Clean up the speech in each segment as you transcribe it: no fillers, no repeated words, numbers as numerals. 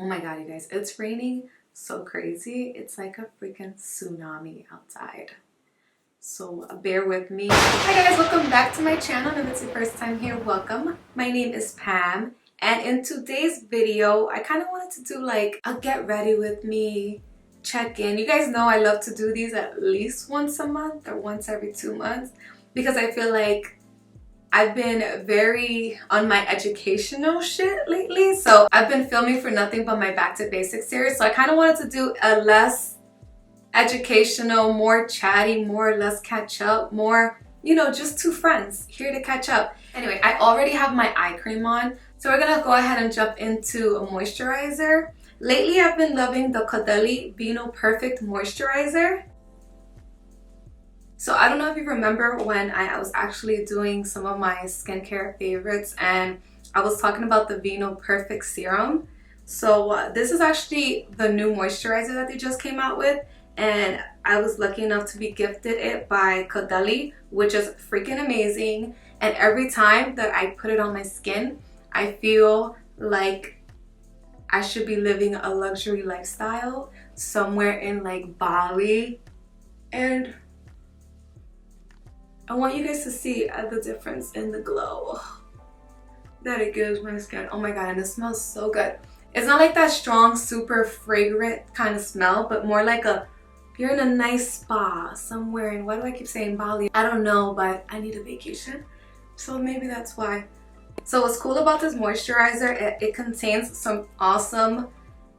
Oh my god, you guys, it's raining so crazy. It's like a freaking tsunami outside. So bear with me. Hi guys, welcome back to my channel. If it's your first time here, welcome. My name is Pam, and in today's video, I kind of wanted to do like a get ready with me check-in. You guys know I love to do these at least once a month or once every 2 months because I feel like I've been very on my educational shit lately. So I've been filming for nothing but my Back to Basics series. So I kind of wanted to do a less educational, more chatty, more or less catch up, more, you know, just two friends here to catch up. Anyway, I already have my eye cream on. So we're gonna go ahead and jump into a moisturizer. Lately, I've been loving the Caudalie Vinoperfect moisturizer. So I don't know if you remember when I was actually doing some of my skincare favorites and I was talking about the Vinoperfect serum. So this is actually the new moisturizer that they just came out with, and I was lucky enough to be gifted it by Caudalie, which is freaking amazing. And every time that I put it on my skin, I feel like I should be living a luxury lifestyle somewhere in like Bali. And I want you guys to see the difference in the glow that it gives my skin. Oh my god, and it smells so good. It's not like that strong, super fragrant kind of smell, but more like you're in a nice spa somewhere in, why do I keep saying Bali? I don't know, but I need a vacation. So maybe that's why. So what's cool about this moisturizer, it contains some awesome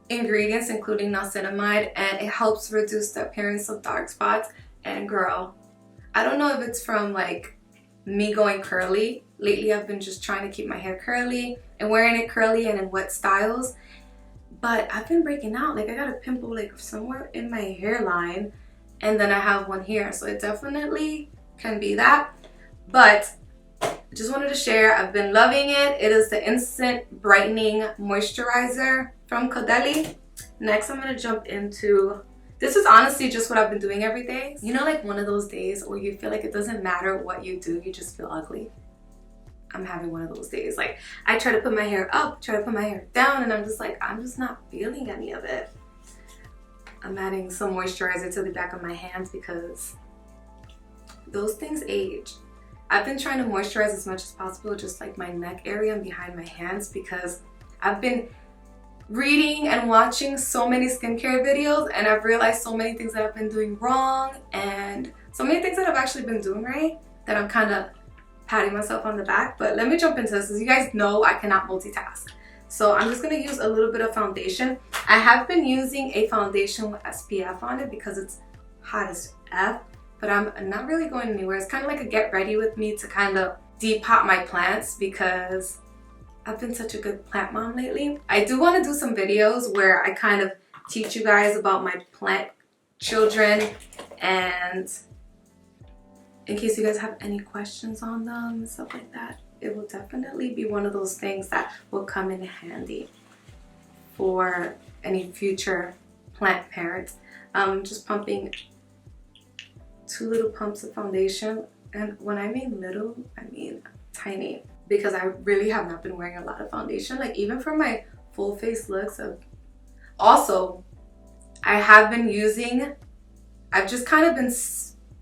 ingredients, including niacinamide, and it helps reduce the appearance of dark spots. And girl, I don't know if it's from like me going curly. Lately I've been just trying to keep my hair curly and wearing it curly and in wet styles. But I've been breaking out. Like I got a pimple like somewhere in my hairline, and then I have one here. So it definitely can be that. But I just wanted to share, I've been loving it. It is the Instant Brightening Moisturizer from Caudalie. Next I'm going to jump into, this is honestly just what I've been doing every day. You know, like one of those days where you feel like it doesn't matter what you do, you just feel ugly. I'm having one of those days. Like I try to put my hair up, try to put my hair down, and I'm just like, I'm just not feeling any of it. I'm adding some moisturizer to the back of my hands because those things age. I've been trying to moisturize as much as possible, just like my neck area and behind my hands, because I've been reading and watching so many skincare videos, and I've realized so many things that I've been doing wrong and so many things that I've actually been doing right that I'm kind of patting myself on the back. But let me jump into this. As you guys know, I cannot multitask. So I'm just going to use a little bit of foundation. I have been using a foundation with SPF on it because it's hot as F, but I'm not really going anywhere. It's kind of like a get ready with me to kind of depot my plants because I've been such a good plant mom lately. I do want to do some videos where I kind of teach you guys about my plant children, and in case you guys have any questions on them and stuff like that, it will definitely be one of those things that will come in handy for any future plant parents. I'm just pumping 2 little pumps of foundation, and when I mean little, I mean tiny, because I really have not been wearing a lot of foundation. Like even for my full face looks also I have been using, I've just kind of been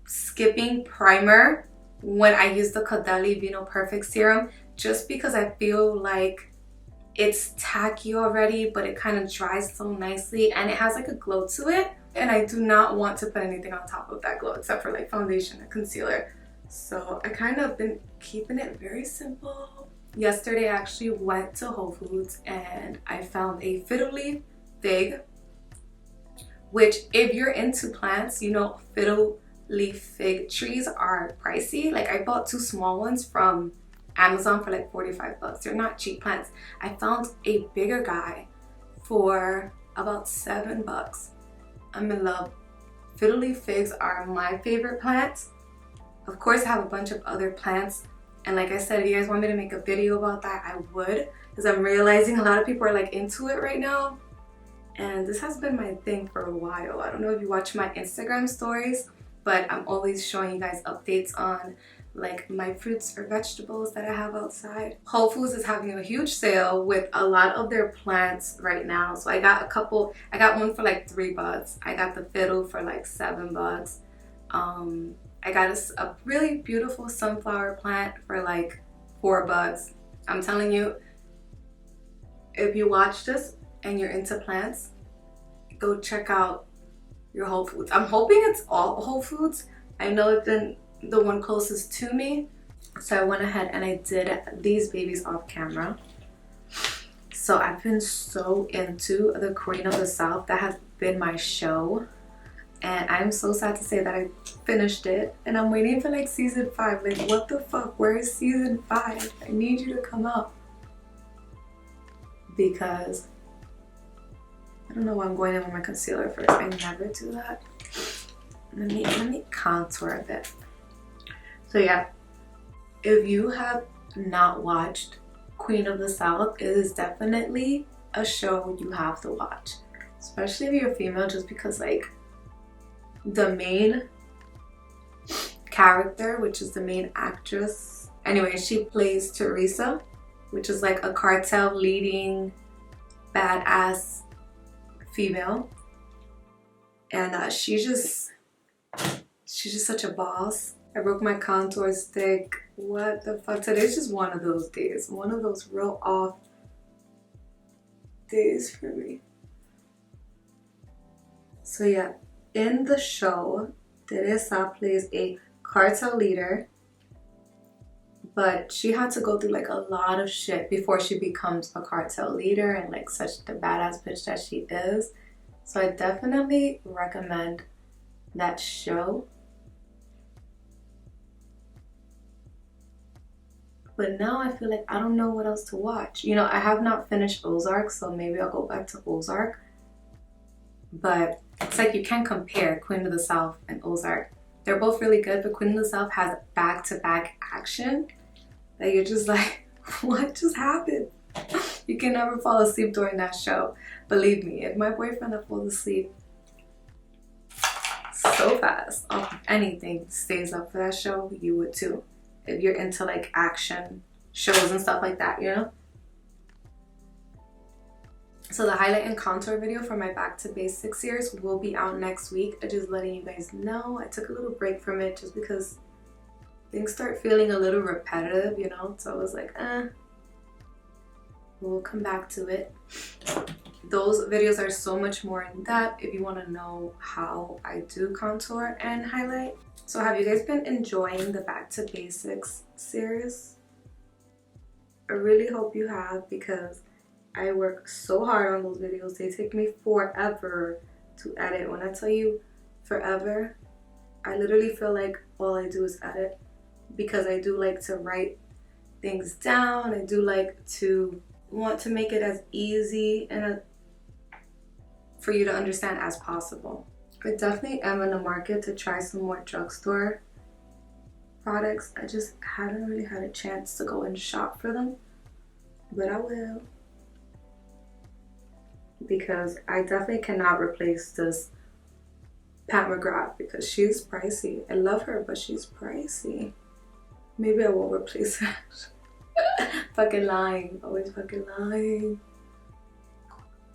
skipping primer when I use the Caudalie Vinoperfect serum, just because I feel like it's tacky already, but it kind of dries so nicely and it has like a glow to it, and I do not want to put anything on top of that glow except for like foundation and concealer. So I kind of been keeping it very simple. Yesterday I actually went to Whole Foods and I found a fiddle leaf fig, which if you're into plants, you know fiddle leaf fig trees are pricey. Like I bought 2 small ones from Amazon for like 45 bucks. They're not cheap plants. I found a bigger guy for about 7 bucks. I'm in love. Fiddle leaf figs are my favorite plants. Of course I have a bunch of other plants, and like I said, if you guys want me to make a video about that, I would, because I'm realizing a lot of people are like into it right now, and this has been my thing for a while. I don't know if you watch my Instagram stories, but I'm always showing you guys updates on like my fruits or vegetables that I have outside. Whole Foods is having a huge sale with a lot of their plants right now. So I got one for like $3. I got the fiddle for like $7. I got a really beautiful sunflower plant for like $4. I'm telling you, if you watch this and you're into plants, go check out your Whole Foods. I'm hoping it's all Whole Foods. I know it's been the one closest to me, so I went ahead and I did these babies off camera. So I've been so into the Queen of the South. That has been my show, and I'm so sad to say that I finished it and I'm waiting for like season 5. Like, what the fuck, where is season 5? I need you to come out, because I don't know why I'm going in with my concealer first. I never do that. Let me contour a bit. So yeah, if you have not watched Queen of the South, it is definitely a show you have to watch, especially if you're female, just because like the main character, which is the main actress, anyway, she plays Teresa, which is like a cartel leading badass female, and she's just such a boss. I broke my contour stick. What the fuck? Today's just one of those days. One of those real off days for me. So yeah, in the show, Teresa plays a cartel leader, but she had to go through like a lot of shit before she becomes a cartel leader and like such the badass bitch that she is. So I definitely recommend that show. But now I feel like I don't know what else to watch. You know, I have not finished Ozark, so maybe I'll go back to Ozark. But it's like you can't compare Queen of the South and Ozark. They're both really good, but Queen of the South has back-to-back action that you're just like, what just happened? You can never fall asleep during that show. Believe me, if my boyfriend had fallen asleep so fast off anything, stays up for that show, you would too. If you're into like action shows and stuff like that, you know? So the highlight and contour video for my Back to Basics series will be out next week. I'm just letting you guys know. I took a little break from it just because things start feeling a little repetitive, you know? So I was like, we'll come back to it. Those videos are so much more in depth if you want to know how I do contour and highlight. So have you guys been enjoying the Back to Basics series? I really hope you have, because I work so hard on those videos. They take me forever to edit. When I tell you forever, I literally feel like all I do is edit, because I do like to write things down. I do like to want to make it as easy and for you to understand as possible. I definitely am in the market to try some more drugstore products. I just haven't really had a chance to go and shop for them, but I will, because I definitely cannot replace this Pat McGrath, because she's pricey. I love her, but she's pricey. Maybe I won't replace her. Fucking lying, always fucking lying.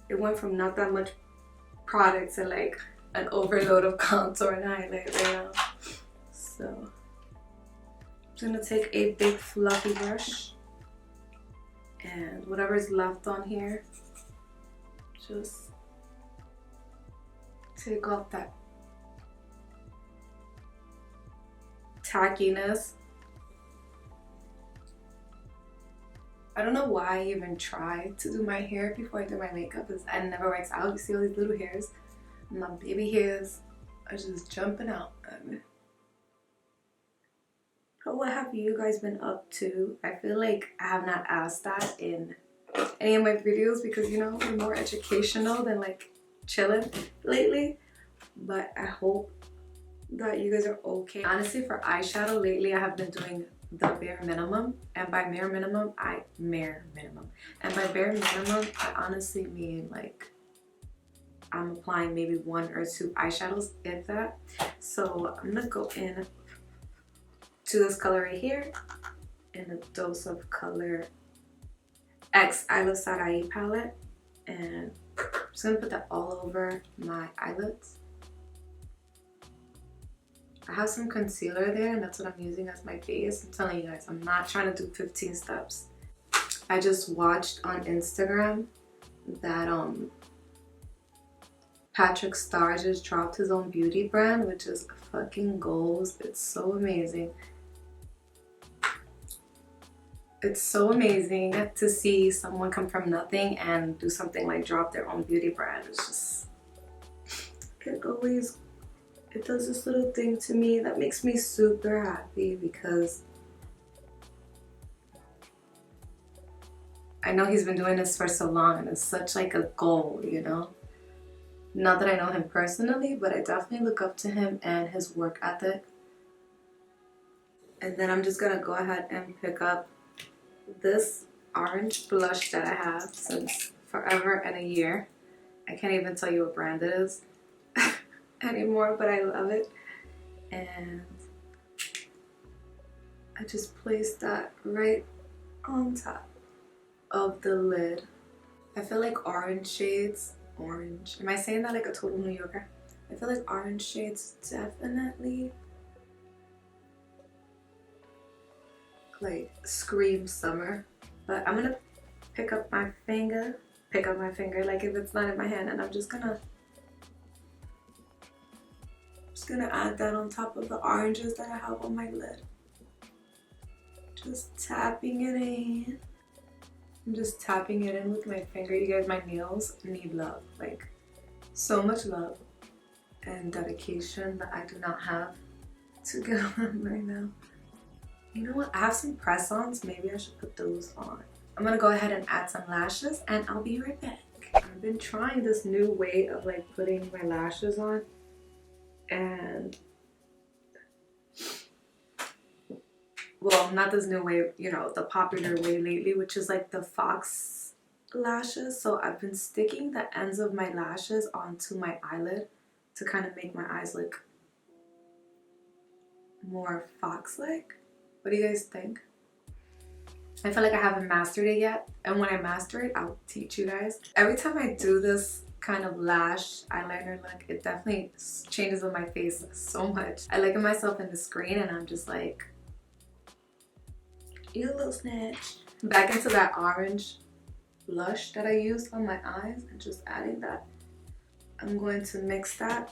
It went from not that much product to like an overload of contour and highlight right now. So I'm just gonna take a big fluffy brush and whatever's left on here, just take off that tackiness. I don't know why I even try to do my hair before I do my makeup, because it never works out. You see all these little hairs? My baby hairs are just jumping out at me. But what have you guys been up to? I feel like I have not asked that in any of my videos, because you know, we're more educational than like chilling lately. But I hope that you guys are okay. Honestly, for eyeshadow lately, I have been doing the bare minimum, and by bare minimum, I honestly mean like I'm applying maybe 1 or 2 eyeshadows, if that. So I'm gonna go in to this color right here in a dose of color X I Love Caudalie palette, and I'm just gonna put that all over my eyelids. I have some concealer there, and that's what I'm using as my base. I'm telling you guys, I'm not trying to do 15 steps. I just watched on Instagram that Patrick Starr just dropped his own beauty brand, which is fucking goals. It's so amazing. It's so amazing to see someone come from nothing and do something like drop their own beauty brand. It's just, it does this little thing to me that makes me super happy, because I know he's been doing this for so long and it's such like a goal, you know? Not that I know him personally, but I definitely look up to him and his work ethic. And then I'm just gonna go ahead and pick up this orange blush that I have since forever and a year. I can't even tell you what brand it is anymore, but I love it. And I just placed that right on top of the lid. I feel like orange shades, am I saying that like a total New Yorker? I feel like orange shades definitely like scream summer. But I'm gonna pick up my finger like if it's not in my hand, and I'm just gonna add that on top of the oranges that I have on my lid. Just tapping it in. I'm just tapping it in with my finger. You guys, my nails need love, like so much love and dedication that I do not have to get on them right now. You know what? I have some press-ons. Maybe I should put those on. I'm gonna go ahead and add some lashes, and I'll be right back. I've been trying this new way of like putting my lashes on, and well, not this new way, you know, the popular way lately, which is like the fox lashes. So I've been sticking the ends of my lashes onto my eyelid to kind of make my eyes look more fox-like. What do you guys think? I feel like I haven't mastered it yet, and when I master it, I'll teach you guys. Every time I do this kind of lash eyeliner look, it definitely changes on my face so much. I look at myself in the screen and I'm just like, you little snatch. Back into that orange blush that I used on my eyes, and just adding that. I'm going to mix that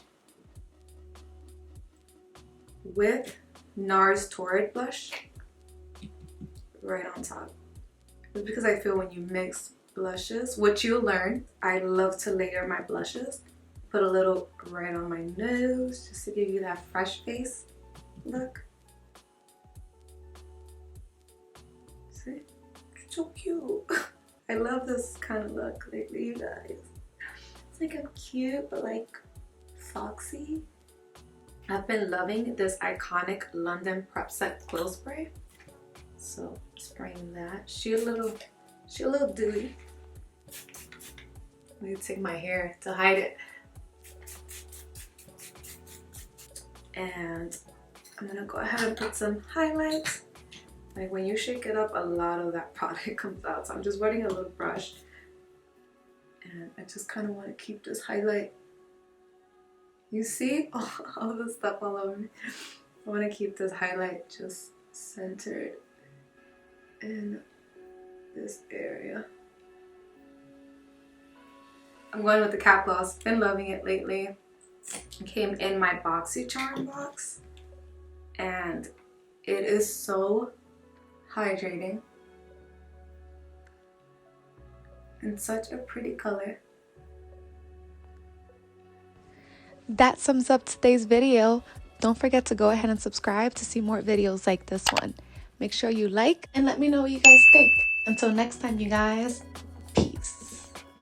with Nars Natural blush right on top. It's because I feel when you mix blushes, which you'll learn, I love to layer my blushes. Put a little right on my nose just to give you that fresh face look. See? It's so cute. I love this kind of look lately, you guys. It's like I'm cute, but like foxy. I've been loving this iconic London Prep Set Quill Spray. So spraying that. She a little dewy. I'm gonna take my hair to hide it. And I'm gonna go ahead and put some highlights. Like when you shake it up, a lot of that product comes out. So I'm just wetting a little brush. And I just kind of want to keep this highlight. You see all the stuff all over me. I want to keep this highlight just centered in this area. I'm going with the Cap Gloss. Been loving it lately. It came in my BoxyCharm box, and it is so hydrating and such a pretty color. That sums up today's video. Don't forget to go ahead and subscribe to see more videos like this one. Make sure you like and let me know what you guys think. Until next time, you guys.